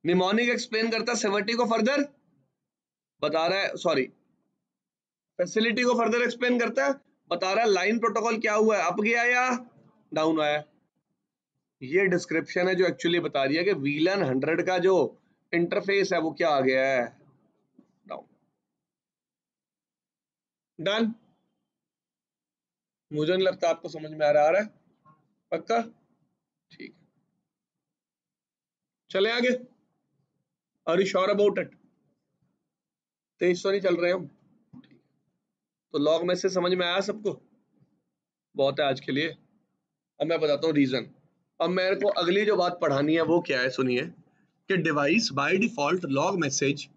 निमोनिक एक्सप्लेन करता है 70 को फर्दर बता रहा है, सॉरी फैसिलिटी को फर्दर एक्सप्लेन करता है, बता रहा है लाइन प्रोटोकॉल क्या हुआ है, अप गया या डाउन आया। ये डिस्क्रिप्शन है जो एक्चुअली बता रही है कि VLAN 100 का जो इंटरफेस है वो क्या आ गया है, डाउन। डन। मुझे नहीं लगता आपको समझ में आ रहा है, पक्का? ठीक है, चले आगे। Are you sure about it? तेज तो नहीं चल रहे हम? तो लॉग में से समझ में आया सबको? बहुत है आज के लिए। अब मैं बताता हूँ रीजन। अब मेरे को अगली जो बात पढ़ानी है वो क्या है, सुनिए। कि device by default log message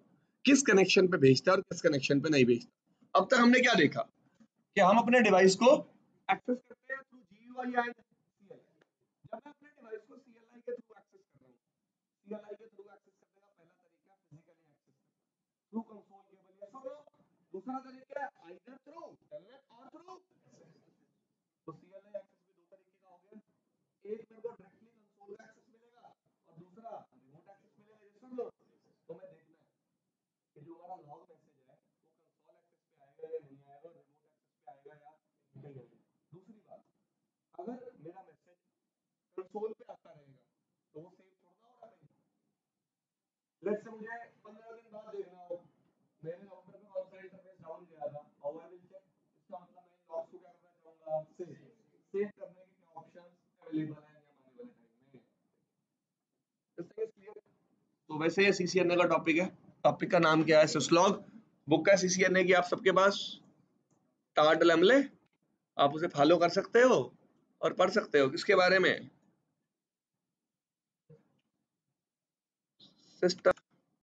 किस कनेक्शन पे भेजता है और किस कनेक्शन पे नहीं भेजता। अब तक हमने क्या देखा कि हम अपने डिवाइस को एक्सेस करते हैं थ्रू GUI एंड CLI। जब मैं अपने डिवाइस को CLI के थ्रू एक्सेस कर रहा हूँ, CLI के थ्रू एक्सेस करने का पहला तरीका फिजिकली एक्सेस करना थ्रू कंसोल केबल या सो। दूसरा तरीका है आइदर थ्रू टेलनेट और थ्रू। तो CLI एक्सेस भी दो तरीके का हो गया, एक मेरे को डायरेक्टली कंसोल का एक्सेस मिलेगा और दूसरा रिमोट एक्सेस मिलेगा। ये सुन लो। तो मैं देखना है कि जो हमारा लॉग मैसेज है वो कंसोल एक्सेस पे आएगा या नहीं आएगा, रिमोट एक्सेस पे आएगा या नहीं आएगा। दूसरी बात, अगर मेरा मैसेज कंसोल पे आता रहेगा तो वो सेव थोड़ा हो रहा है। लेट्स से मुझे 15 दिन बाद देखना हो मेरे राउटर पे कौन सा इंटरफेस डाउन गया था, हाउ आई विल चेक? इसका मतलब मैं इन लॉग्स को क्या करना चाहूंगा, सेव करने के क्या ऑप्शंस अवेलेबल हैं या आने वाले टाइम में। This thing is clear? तो वैसे ये CCNA का टॉपिक है। टॉपिक का नाम क्या है? सिस्लॉग। बुक है CCNA की आप सबके पास, टाट लमले। आप उसे फॉलो कर सकते हो और पढ़ सकते हो। किसके बारे में? सिस्टम